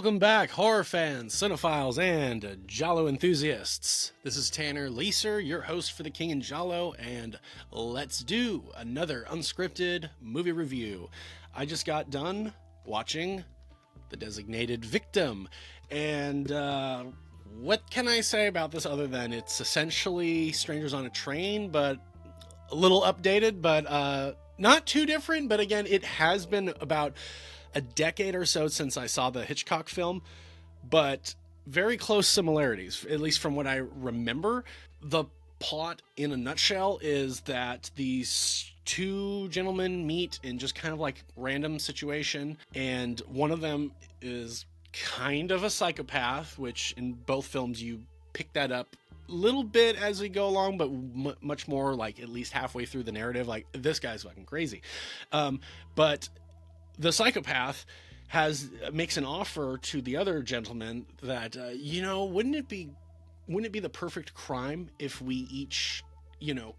Welcome back, horror fans, cinephiles, and Giallo enthusiasts. This is Tanner Leeser, your host for The King in Giallo, and let's do another unscripted movie review. I just got done watching The Designated Victim, and what can I say about this other than it's essentially Strangers on a Train, but a little updated, but not too different. But again, it has been about a decade or so since I saw the Hitchcock film, but very close similarities, at least from what I remember. The plot in a nutshell is that these two gentlemen meet in just kind of like random situation, and one of them is kind of a psychopath, which in both films you pick that up a little bit as we go along, but much more like at least halfway through the narrative, like this guy's fucking crazy. But the psychopath makes an offer to the other gentleman that wouldn't it be the perfect crime if we each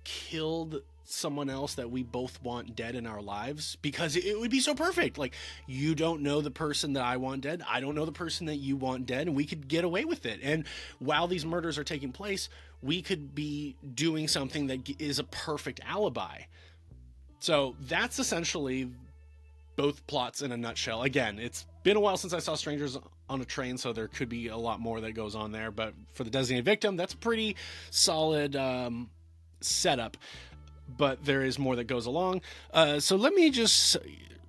killed someone else that we both want dead in our lives, because it would be so perfect. Like, you don't know the person that I want dead, I don't know the person that you want dead, and we could get away with it. And while these murders are taking place, we could be doing something that is a perfect alibi. So that's essentially both plots in a nutshell. Again, it's been a while since I saw Strangers on a Train, so there could be a lot more that goes on there, but for The Designated Victim, that's a pretty solid setup, but there is more that goes along. So let me just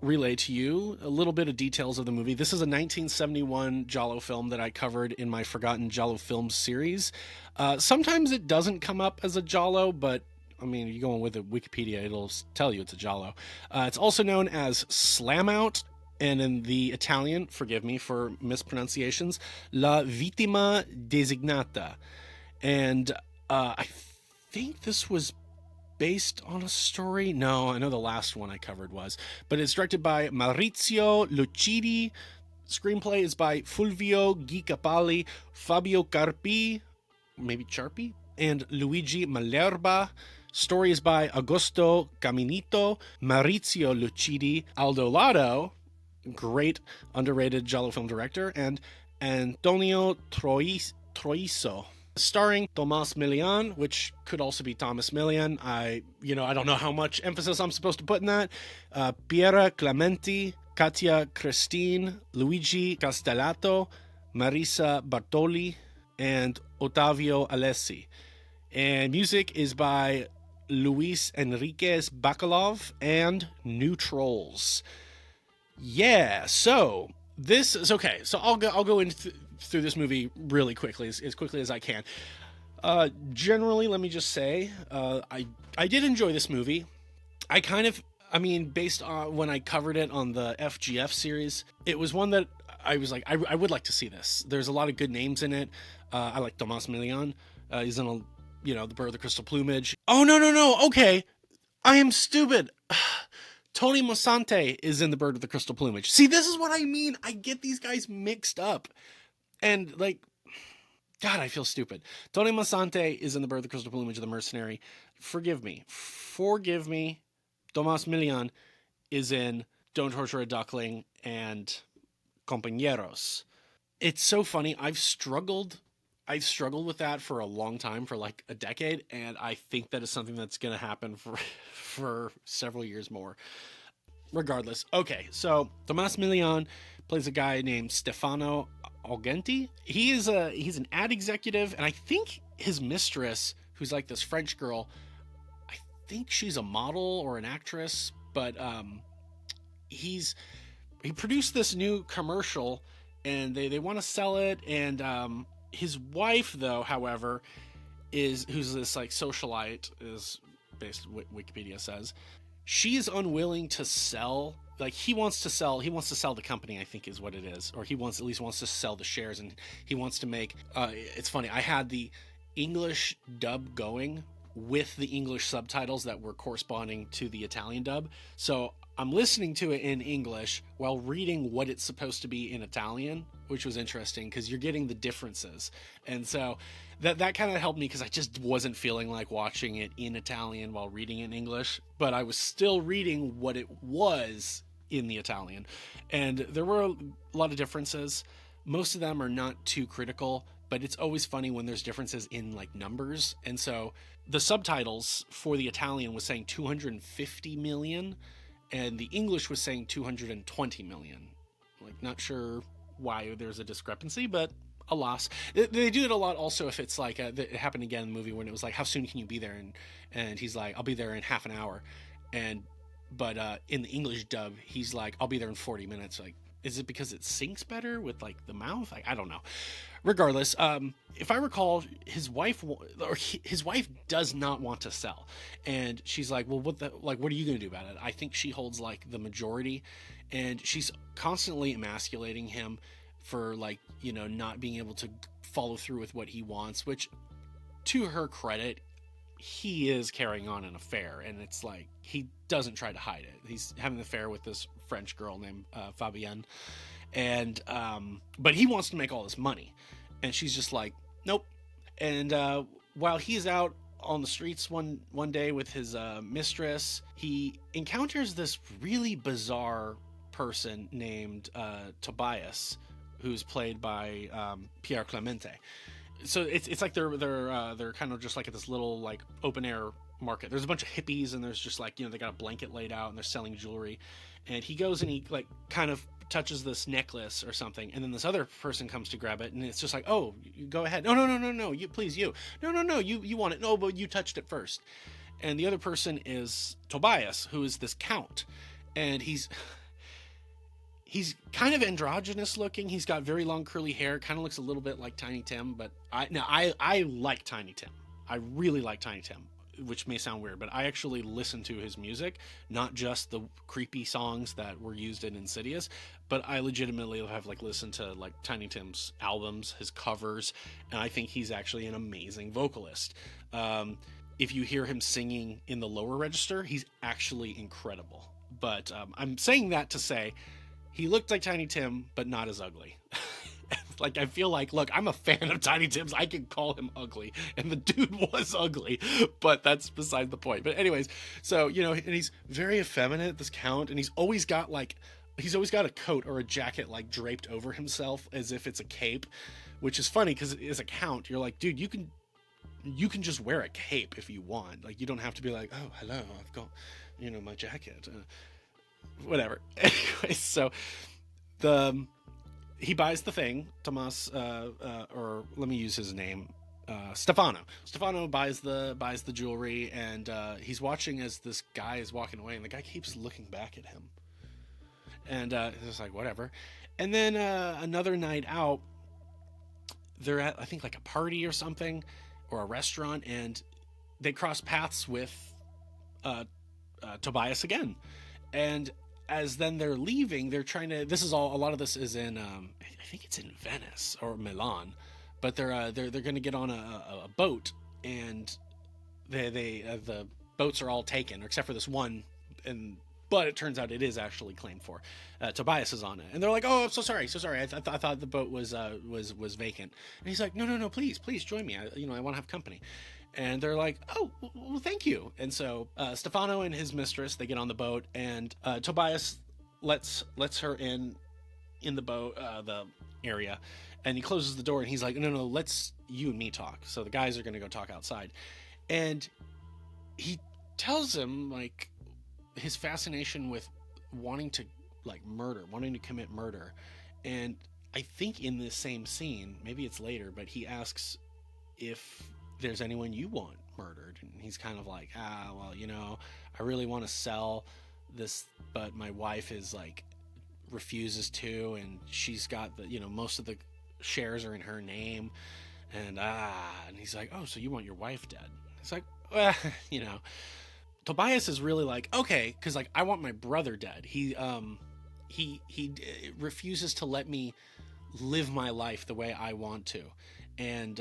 relay to you a little bit of details of the movie. This is a 1971 Giallo film that I covered in my Forgotten Giallo Films series. Sometimes it doesn't come up as a Giallo, but I mean, if you go on with the Wikipedia, it'll tell you it's a Giallo. It's also known as Slam Out, and in the Italian, forgive me for mispronunciations, La Vittima Designata. And I think this was based on a story. No, I know the last one I covered was. But it's directed by Maurizio Lucidi. Screenplay is by Fulvio, Gicca, Palli, Fabio Carpi, maybe Charpi, and Luigi Malerba. Story is by Augusto, Caminito, Maurizio Lucidi, Aldo, Lado, great underrated Giallo film director, and Antonio Troiso. Starring Tomas Milian, which could also be Thomas Milian. I don't know how much emphasis I'm supposed to put in that. Pierre, Clémenti, Katia, Christine, Luigi Castellato, Marisa Bartoli, and Ottavio Alessi. And music is by Luis Enriquez Bacalov and New Trolls. Yeah, so this is okay. So I'll go through this movie really quickly, as quickly as I can. Generally, let me just say, I did enjoy this movie. Based on when I covered it on the FGF series, it was one that I was like, I would like to see this. There's a lot of good names in it. I like Tomas Milian. He's in The Bird of the Crystal Plumage. Oh, no. Okay. I am stupid. Tony Musante is in The Bird of the Crystal Plumage. See, this is what I mean. I get these guys mixed up. And, God, I feel stupid. Tony Musante is in The Bird of the Crystal Plumage of The Mercenary. Forgive me. Tomas Milian is in Don't Torture a Duckling and Compañeros. It's so funny. I've struggled with that for a long time, for like a decade, and I think that is something that's going to happen for several years more. Regardless. Okay, so Tomas Milian plays a guy named Stefano Augenti. He's an ad executive, and I think his mistress, who's like this French girl, I think she's a model or an actress, but he produced this new commercial, and they want to sell it, and his wife, though, however, who's this like socialite, is based what Wikipedia says. She is unwilling to sell. Like, he wants to sell the company, I think is what it is, or he at least wants to sell the shares, and he wants to make. It's funny. I had the English dub going with the English subtitles that were corresponding to the Italian dub, so I'm listening to it in English while reading what it's supposed to be in Italian, which was interesting because you're getting the differences. And so that kind of helped me, because I just wasn't feeling like watching it in Italian while reading it in English, but I was still reading what it was in the Italian. And there were a lot of differences. most of them are not too critical, but it's always funny when there's differences in like numbers. And so the subtitles for the Italian was saying 250 million, and the English was saying 220 million. Like, not sure why there's a discrepancy, but alas. They do it a lot also if it's like, it happened again in the movie when it was like, how soon can you be there? And he's like, I'll be there in half an hour. But in the English dub, he's like, I'll be there in 40 minutes. Like, is it because it syncs better with like the mouth? Like, I don't know. Regardless, if I recall, his wife does not want to sell, and she's like, well, what are you going to do about it? I think she holds like the majority, and she's constantly emasculating him for like, not being able to follow through with what he wants, which, to her credit, he is carrying on an affair, and it's like, he doesn't try to hide it. He's having an affair with this French girl named Fabienne, and but he wants to make all this money, and she's just like, nope. And while he's out on the streets one day with his mistress, he encounters this really bizarre person named Tobias, who's played by Pierre Clémenti. So it's like they're kind of just like at this little like open air market. There's a bunch of hippies, and there's just like, they got a blanket laid out, and they're selling jewelry. And he goes and he like kind of touches this necklace or something, and then this other person comes to grab it, and it's just like, oh, you go ahead. No, you please, you. No, you want it. No, but you touched it first. And the other person is Tobias, who is this count, and he's kind of androgynous looking. He's got very long curly hair, kind of looks a little bit like Tiny Tim, but I like Tiny Tim. I really like Tiny Tim, which may sound weird, but I actually listen to his music, not just the creepy songs that were used in Insidious, but I legitimately have like listened to like Tiny Tim's albums, his covers, and I think he's actually an amazing vocalist. If you hear him singing in the lower register, he's actually incredible. But I'm saying that to say, he looked like Tiny Tim, but not as ugly. Like, I feel like, look, I'm a fan of Tiny Tim's. I can call him ugly. And the dude was ugly, but that's beside the point. But anyways, so, and he's very effeminate, this count, and he's always got a coat or a jacket like draped over himself as if it's a cape, which is funny because as a count, you're like, dude, you can just wear a cape if you want. Like, you don't have to be like, oh, hello, I've got, my jacket. Whatever. Anyway, so he buys the thing. Tomas, or let me use his name, Stefano. Stefano buys the jewelry, and he's watching as this guy is walking away, and the guy keeps looking back at him. And it's like, whatever. And then another night out, they're at, I think, like a party or something, or a restaurant, and they cross paths with Tobias again. And as then they're leaving, they're trying to, a lot of this is in, I think it's in Venice or Milan, but they're going to get on a boat, and the boats are all taken except for this one, but it turns out it is actually claimed for. Tobias is on it, and they're like, "Oh, I'm so sorry. I thought the boat was vacant." And he's like, "No, please join me. I want to have company." And they're like, "Oh, well, thank you." And so Stefano and his mistress, they get on the boat, and Tobias lets her in the boat, the area, and he closes the door, and he's like, "No, let's you and me talk." So the guys are going to go talk outside, and he tells him like his fascination with wanting to commit murder. And I think in this same scene, maybe it's later, but he asks if there's anyone you want murdered, and he's kind of like, well, I really want to sell this, but my wife is like refuses to, and she's got the, most of the shares are in her name, and he's like, "Oh, so you want your wife dead?" It's like, well, Tobias is really like, okay, because like I want my brother dead. He refuses to let me live my life the way I want to, and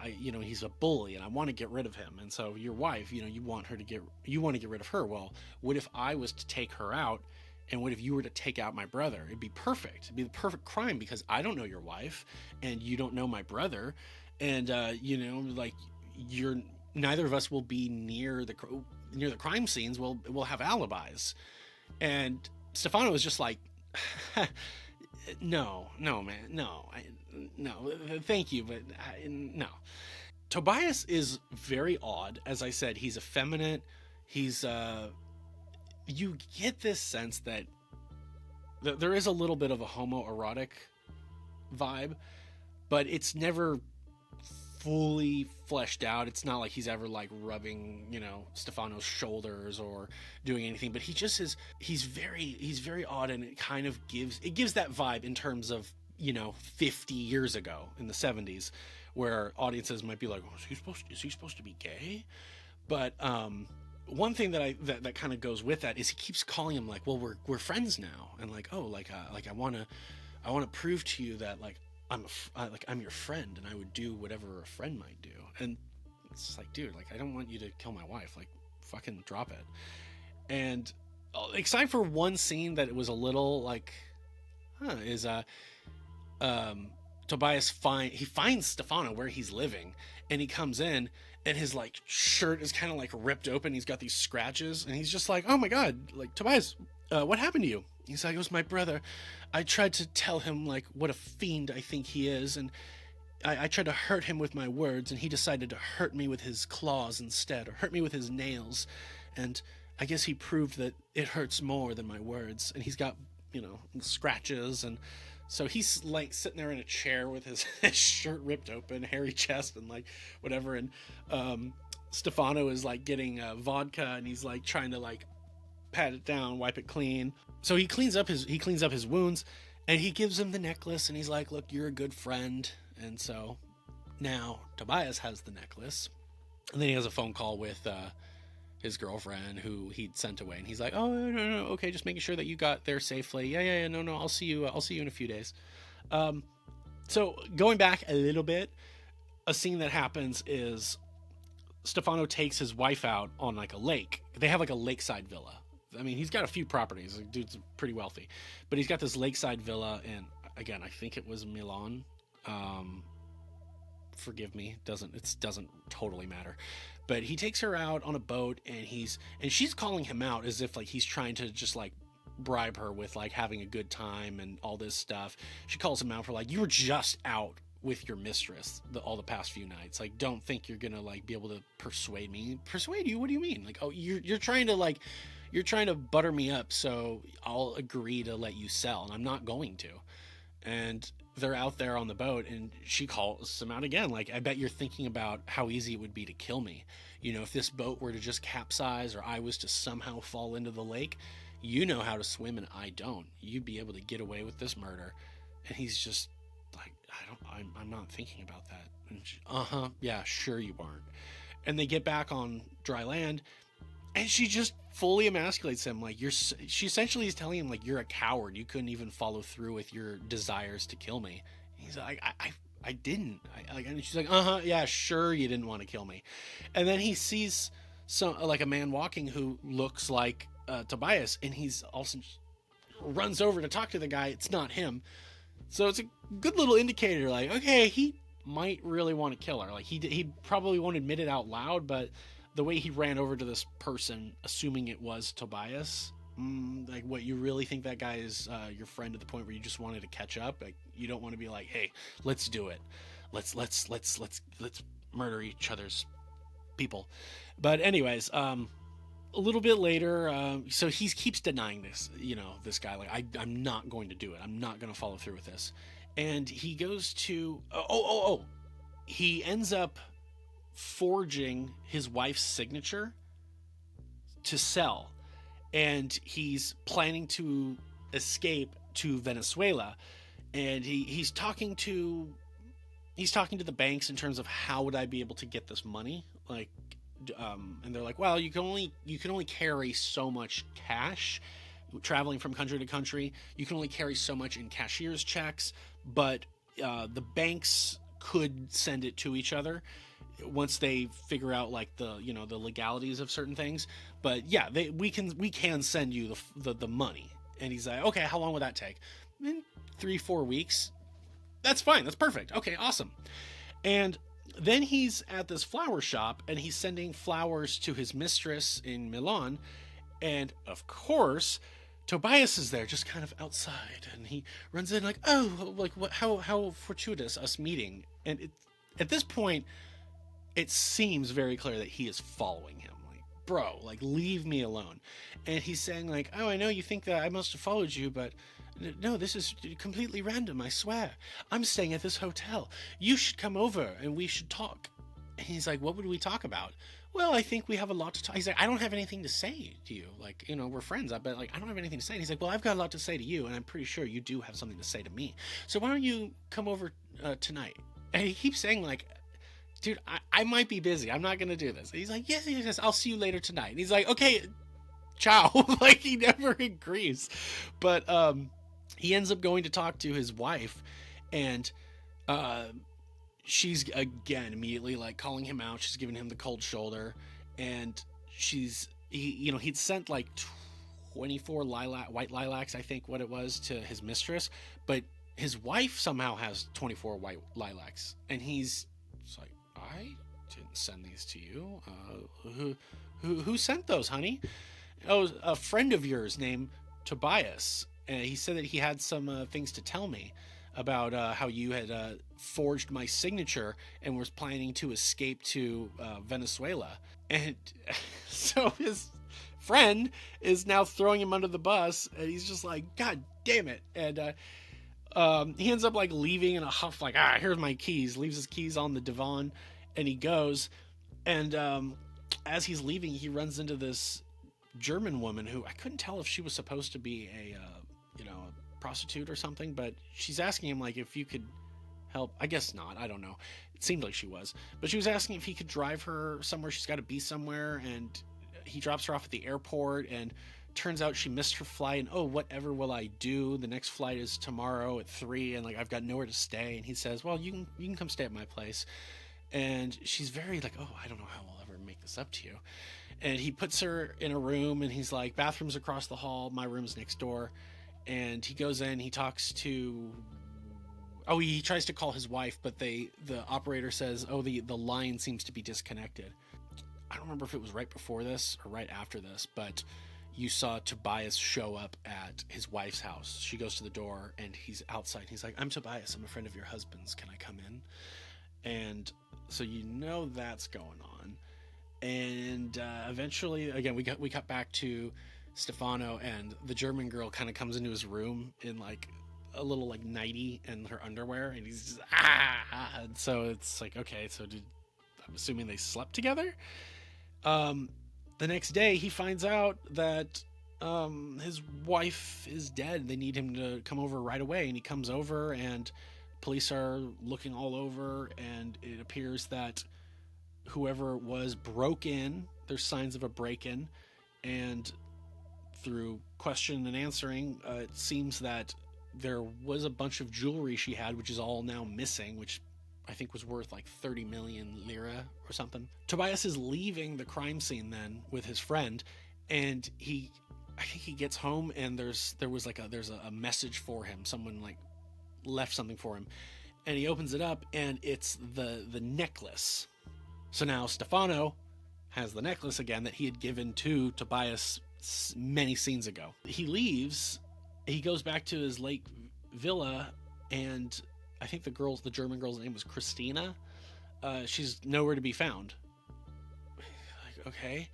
he's a bully, and I want to get rid of him. And so your wife, you want to get rid of her. Well, what if I was to take her out, and what if you were to take out my brother? It'd be perfect. It'd be the perfect crime, because I don't know your wife, and you don't know my brother, and like neither of us will be near the crime scenes. We'll have alibis. And Stefano was just like, no, man, no. Thank you, but no. Tobias is very odd. As I said, he's effeminate. He's you get this sense that there is a little bit of a homoerotic vibe, but it's never fully fleshed out. It's not like he's ever like rubbing, Stefano's shoulders or doing anything, but he just is, he's very odd, and it kind of gives that vibe in terms of, 50 years ago in the 70s, where audiences might be like, oh, is he supposed to be gay? But one thing that kind of goes with that is he keeps calling him like, well, we're friends now, and like, oh, like I want to prove to you that like I'm your friend, and I would do whatever a friend might do. And it's just like, dude, like I don't want you to kill my wife. Like, fucking drop it. And except for one scene that it was a little like, is Tobias finds Stefano where he's living, and he comes in, and his like shirt is kind of like ripped open. He's got these scratches, and he's just like, oh my god, like, Tobias, what happened to you? He's like, it was my brother. I tried to tell him like what a fiend I think he is, and I tried to hurt him with my words, and he decided to hurt me with his claws instead, or hurt me with his nails. And I guess he proved that it hurts more than my words. And he's got, scratches, and so he's like sitting there in a chair with his shirt ripped open, hairy chest, and like whatever. And Stefano is like getting vodka, and he's like trying to like pat it down, wipe it clean. So he cleans up his wounds, and he gives him the necklace, and he's like, look, you're a good friend. And so now Tobias has the necklace, and then he has a phone call with his girlfriend who he'd sent away, and he's like, oh, no, okay, just making sure that you got there safely. Yeah, no, I'll see you in a few days. So going back a little bit, a scene that happens is Stefano takes his wife out on like a lake. They have like a lakeside villa. I mean, he's got a few properties. The dude's pretty wealthy, but he's got this lakeside villa, and again, I think it was Milan. Forgive me, it doesn't totally matter. But he takes her out on a boat, and she's calling him out as if like he's trying to just like bribe her with like having a good time and all this stuff. She calls him out for like, you were just out with your mistress all the past few nights. Like, don't think you're gonna like be able to persuade me. Persuade you? What do you mean? Like, oh, you're trying to butter me up so I'll agree to let you sell, and I'm not going to. And they're out there on the boat, and she calls him out again. Like, I bet you're thinking about how easy it would be to kill me. If this boat were to just capsize, or I was to somehow fall into the lake, you know how to swim and I don't. You'd be able to get away with this murder. And he's just like, I'm not thinking about that. And she, yeah, sure you aren't. And they get back on dry land, and she just fully emasculates him. Like, she essentially is telling him like, you're a coward. You couldn't even follow through with your desires to kill me. He's like, I didn't. And she's like, yeah, sure you didn't want to kill me. And then he sees a man walking who looks like Tobias, and he's also runs over to talk to the guy. It's not him. So it's a good little indicator. Like, okay, he might really want to kill her. Like, he probably won't admit it out loud, but the way he ran over to this person, assuming it was Tobias, like, what, you really think that guy is your friend to the point where you just wanted to catch up? Like, you don't want to be like, hey, let's do it. Let's murder each other's people. But anyways, a little bit later, so he keeps denying this. This guy, like, I'm not going to do it. I'm not going to follow through with this. And he goes to he ends up forging his wife's signature to sell, and he's planning to escape to Venezuela, and he's talking to the banks in terms of how would I be able to get this money, like, and they're like, well, you can only carry so much cash traveling from country to country. You can only carry so much in cashier's checks, but the banks could send it to each other once they figure out like the legalities of certain things. But yeah, we can send you the money. And he's like, okay, how long would that take? In 3-4 weeks. That's fine. That's perfect. Okay, awesome. And then he's at this flower shop, and he's sending flowers to his mistress in Milan. And of course, Tobias is there, just kind of outside, and he runs in like, "Oh, like what? How fortuitous us meeting." And at this point, it seems very clear that he is following him. Like, bro, like leave me alone. And he's saying like, "Oh, I know you think that I must have followed you, but no, this is completely random. I swear. I'm staying at this hotel. You should come over and we should talk." And he's like, "What would we talk about?" "Well, I think we have a lot to talk." He's like, "I don't have anything to say to you. Like, we're friends, but like, I don't have anything to say." And he's like, "Well, I've got a lot to say to you, and I'm pretty sure you do have something to say to me. So why don't you come over tonight?" And he keeps saying like, "Dude, I might be busy. I'm not going to do this." And he's like, yes, yes, yes, I'll see you later tonight." And he's like, "Okay, ciao." Like, he never agrees. But he ends up going to talk to his wife, and she's again immediately like calling him out. She's giving him the cold shoulder, and he'd sent like 24 white lilacs, I think what it was, to his mistress, but his wife somehow has 24 white lilacs, and he's like, "I didn't send these to you. Who sent those, honey?" "Oh, a friend of yours named Tobias. He said that he had some things to tell me about how you had forged my signature and was planning to escape to Venezuela." And so his friend is now throwing him under the bus, and he's just like, "God damn it." And he ends up like leaving in a huff, like, "Here's my keys." Leaves his keys on the divan, and he goes. And as he's leaving, he runs into this German woman who I couldn't tell if she was supposed to be a prostitute or something, but she's asking him like if you could help. I guess not. I don't know. It seemed like she was, but she was asking if he could drive her somewhere. She's got to be somewhere, and he drops her off at the airport, and turns out she missed her flight. And, "Oh, whatever will I do? The next flight is tomorrow at 3, and like I've got nowhere to stay." And he says, "Well, you can come stay at my place." And she's very like, "Oh, I don't know how I'll ever make this up to you." And he puts her in a room, and he's like, "Bathroom's across the hall, my room's next door." And he goes in, he talks to, he tries to call his wife, but the operator says, "Oh, the line seems to be disconnected." I don't remember if it was right before this or right after this, but you saw Tobias show up at his wife's house. She goes to the door, and he's outside. He's like, "I'm Tobias. I'm a friend of your husband's. Can I come in?" And so that's going on. And eventually, again, we cut back to Stefano, and the German girl kind of comes into his room in like a little like nightie and her underwear, and he's just and so it's like, okay, so I'm assuming they slept together. The next day he finds out that his wife is dead. They need him to come over right away, and he comes over, and police are looking all over, and it appears that whoever was broke in, there's signs of a break-in, and through question and answering, it seems that there was a bunch of jewelry she had, which is all now missing, which I think was worth like 30 million lira or something. Tobias is leaving the crime scene then with his friend, and I think he gets home, and there's a message for him. Someone like left something for him, and he opens it up, and it's the necklace. So now Stefano has the necklace again that he had given to Tobias many scenes ago. He leaves, he goes back to his lake villa, and I think the German girl's name was Christina. She's nowhere to be found. Like, okay.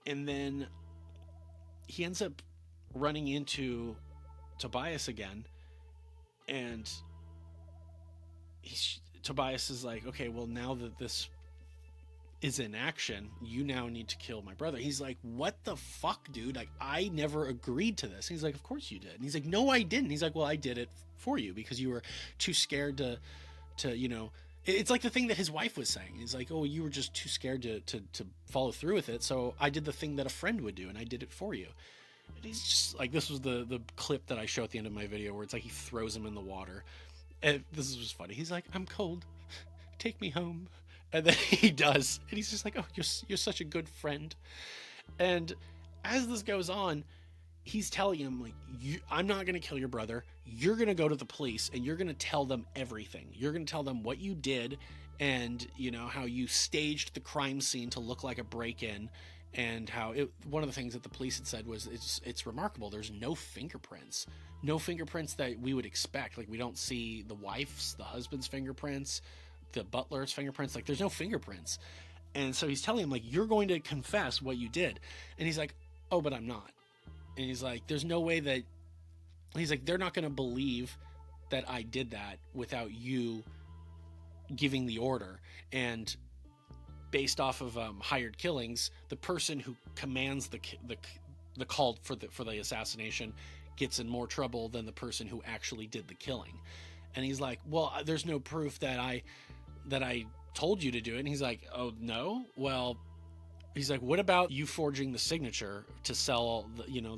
And then he ends up running into Tobias again, and Tobias is like, "Okay, well, now that this is in action, you now need to kill my brother." He's like, "What the fuck, dude? Like, I never agreed to this." And he's like, "Of course you did." And he's like, "No, I didn't." He's like, "Well, I did it for you because you were too scared to it's like the thing that his wife was saying. He's like, "Oh, you were just too scared to follow through with it, so I did the thing that a friend would do, and I did it for you." And he's just like, this was the clip that I show at the end of my video where it's like he throws him in the water. And this is just funny. He's like, "I'm cold. Take me home." And then he does. And he's just like, "Oh, you're such a good friend." And as this goes on, he's telling him, like, "I'm not going to kill your brother. You're going to go to the police, and you're going to tell them everything. You're going to tell them what you did, and, how you staged the crime scene to look like a break-in, and how one of the things that the police had said was it's remarkable. There's no fingerprints that we would expect. Like, we don't see the husband's fingerprints, the butler's fingerprints. Like, there's no fingerprints. And so he's telling him, like, you're going to confess what you did. And he's like, oh, but I'm not. And he's like, there's no way that, he's like, they're not going to believe that I did that without you giving the order. And based off of hired killings, the person who commands the call for the assassination gets in more trouble than the person who actually did the killing. And he's like, well, there's no proof that I told you to do it. And he's like, oh no? Well, he's like, what about you forging the signature to sell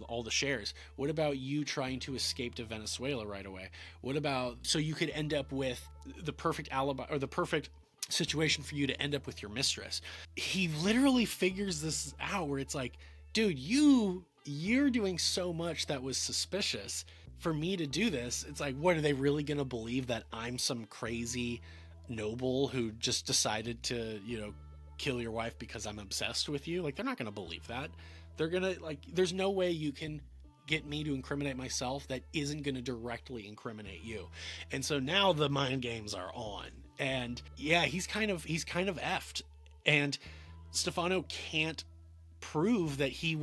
all the shares? What about you trying to escape to Venezuela right away? What about, so you could end up with the perfect alibi, or the perfect situation for you to end up with your mistress? He literally figures this out, where it's like, dude, you're doing so much that was suspicious for me to do this. It's like, what, are they really going to believe that I'm some crazy noble who just decided to, kill your wife because I'm obsessed with you? Like, they're not going to believe that. They're going to, like, there's no way you can get me to incriminate myself that isn't going to directly incriminate you. And so now the mind games are on. And yeah, he's kind of effed. And Stefano can't prove that he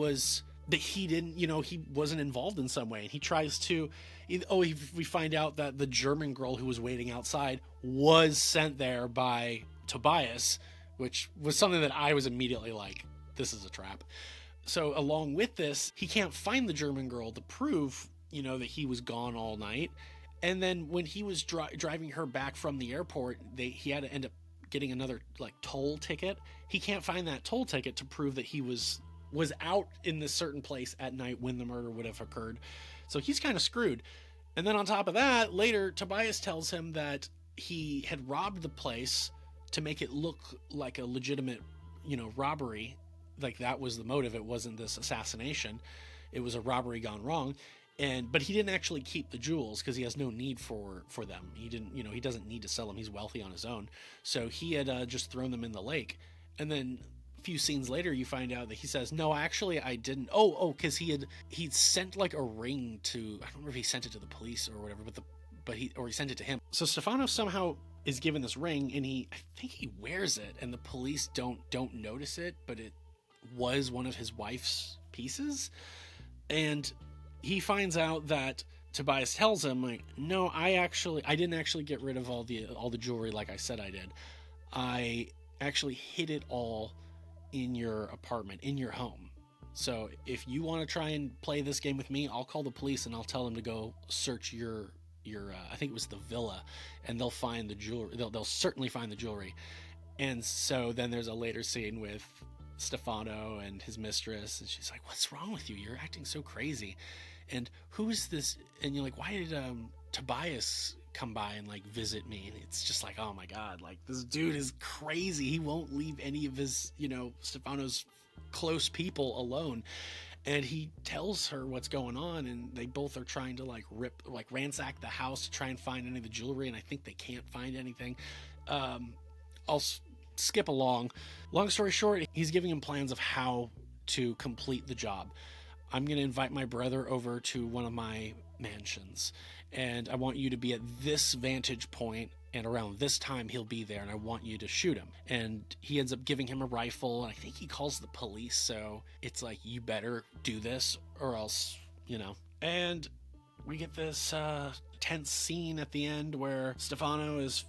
didn't, he wasn't involved in some way. And he tries to, we find out that the German girl who was waiting outside was sent there by Tobias, which was something that I was immediately like, this is a trap. So along with this, he can't find the German girl to prove, that he was gone all night. And then when he was driving her back from the airport, he had to end up getting another toll ticket. He can't find that toll ticket to prove that he was out in this certain place at night when the murder would have occurred. So he's kind of screwed. And then on top of that, later Tobias tells him that he had robbed the place to make it look like a legitimate, robbery. Like, that was the motive. It wasn't this assassination. It was a robbery gone wrong. But he didn't actually keep the jewels because he has no need for them. He didn't, he doesn't need to sell them. He's wealthy on his own. So he had just thrown them in the lake. And then a few scenes later, you find out that he says, no, actually I didn't. Because he'd sent a ring to, I don't remember if he sent it to the police or whatever, but he sent it to him. So Stefano somehow is given this ring, and I think he wears it, and the police don't notice it, but it was one of his wife's pieces. And he finds out that Tobias tells him, like, no, I didn't actually get rid of all the jewelry like I said I did. I actually hid it all in your apartment, in your home. So if you want to try and play this game with me, I'll call the police and I'll tell them to go search your I think it was the villa, and they'll find the jewelry. They'll certainly find the jewelry. And so then there's a later scene with Stefano and his mistress, and she's like, what's wrong with you? You're acting so crazy. And who is this? And you're like, why did Tobias come by and visit me? And it's just like, oh my God, this dude is crazy. He won't leave any of his, Stefano's close people alone. And he tells her what's going on, and they both are trying to ransack the house to try and find any of the jewelry, and I think they can't find anything. I'll skip along. Long story short, he's giving him plans of how to complete the job. I'm going to invite my brother over to one of my mansions, and I want you to be at this vantage point, and around this time he'll be there, and I want you to shoot him. And he ends up giving him a rifle, and I think he calls the police, so it's like, you better do this or else, And we get this tense scene at the end where Stefano is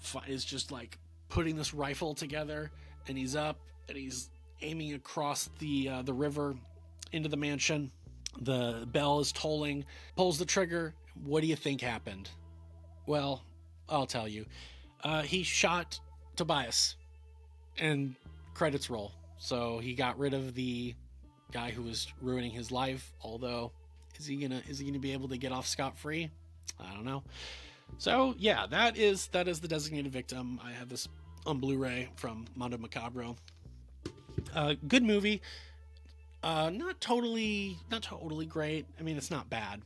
just putting this rifle together, and he's up and he's aiming across the river into the mansion. The bell is tolling, pulls the trigger. What do you think happened? Well, I'll tell you. He shot Tobias, and credits roll. So he got rid of the guy who was ruining his life. Although, is he gonna be able to get off scot-free? I don't know. So yeah, that is the Designated Victim. I have this on Blu-ray from Mondo Macabro. Good movie. Not totally great. I mean, it's not bad,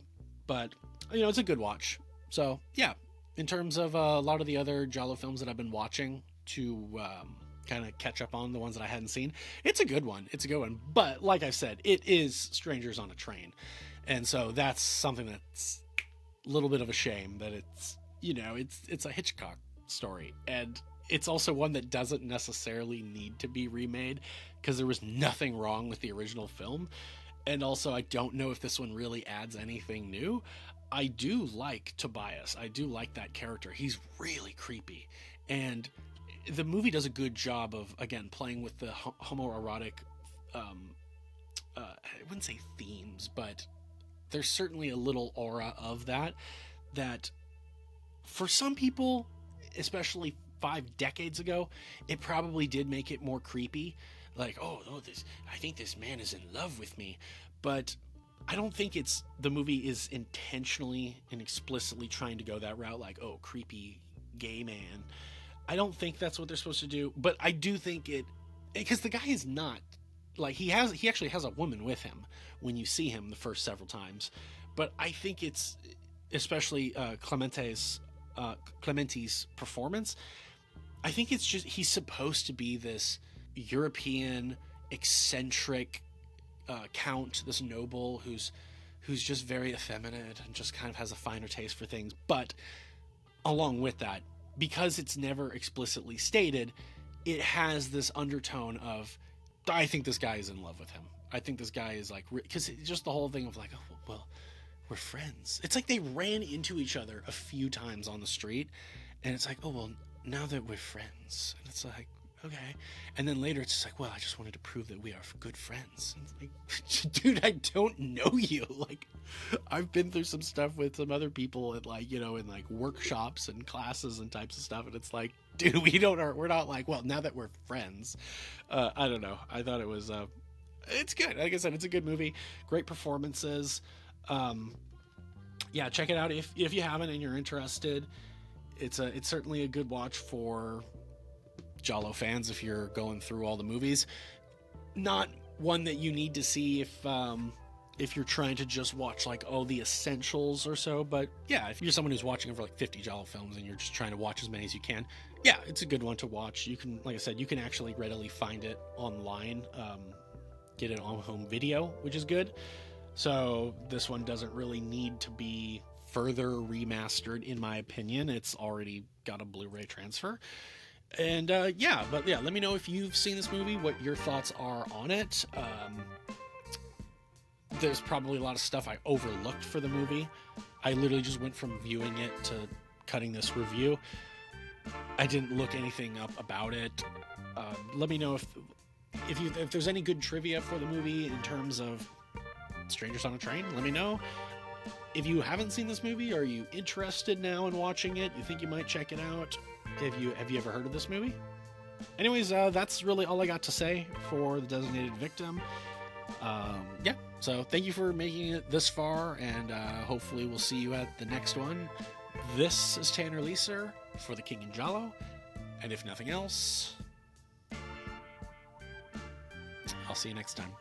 but it's a good watch. So yeah, in terms of a lot of the other Giallo films that I've been watching to kind of catch up on the ones that I hadn't seen. It's a good one. It's a good one. But like I said, it is Strangers on a Train. And so that's something that's a little bit of a shame that it's, you know, it's a Hitchcock story. And it's also one that doesn't necessarily need to be remade because there was nothing wrong with the original film. And also, I don't know if this one really adds anything new. I do like Tobias. I do like that character. He's really creepy. And the movie does a good job of, again, playing with the homoerotic, I wouldn't say themes, but there's certainly a little aura of that for some people, especially 5 decades ago, it probably did make it more creepy. Like, I think this man is in love with me. But I don't think the movie is intentionally and explicitly trying to go that route, like, oh, creepy gay man. I don't think that's what they're supposed to do, but I do think because the guy is not, like, he actually has a woman with him when you see him the first several times. But I think it's, especially Clémenti's performance, I think it's just, he's supposed to be this European eccentric count, this noble who's just very effeminate and just kind of has a finer taste for things. But along with that, because it's never explicitly stated, it has this undertone of, I think this guy is in love with him. I think this guy is like, because just the whole thing of like, oh, well, we're friends. It's like they ran into each other a few times on the street, and it's like, oh, well, now that we're friends. And it's like, okay. And then later it's just like, well, I just wanted to prove that we are good friends. And it's like, dude, I don't know you. Like, I've been through some stuff with some other people at, like, you know, in like workshops and classes and types of stuff. And it's like, dude, we're not like, well, now that we're friends. I don't know. I thought it was, it's good. Like I said, it's a good movie. Great performances. Yeah, check it out if you haven't and you're interested. It's certainly a good watch for Giallo fans if you're going through all the movies. Not one that you need to see if you're trying to just watch like, oh, the essentials or so. But yeah, if you're someone who's watching over like 50 Giallo films and you're just trying to watch as many as you can, yeah, it's a good one to watch. You can, like I said, you can actually readily find it online, get it on home video, which is good. So this one doesn't really need to be further remastered, in my opinion. It's already got a Blu-ray transfer. And yeah, let me know if you've seen this movie, what your thoughts are on it. There's probably a lot of stuff I overlooked for the movie. I literally just went from viewing it to cutting this review. I didn't look anything up about it. Let me know if there's any good trivia for the movie in terms of Strangers on a Train. Let me know. If you haven't seen this movie, are you interested now in watching it? You think you might check it out? Have you ever heard of this movie? Anyways, that's really all I got to say for The Designated Victim. Yeah, so thank you for making it this far, and hopefully we'll see you at the next one. This is Tanner Leeser for The King in Giallo, and if nothing else, I'll see you next time.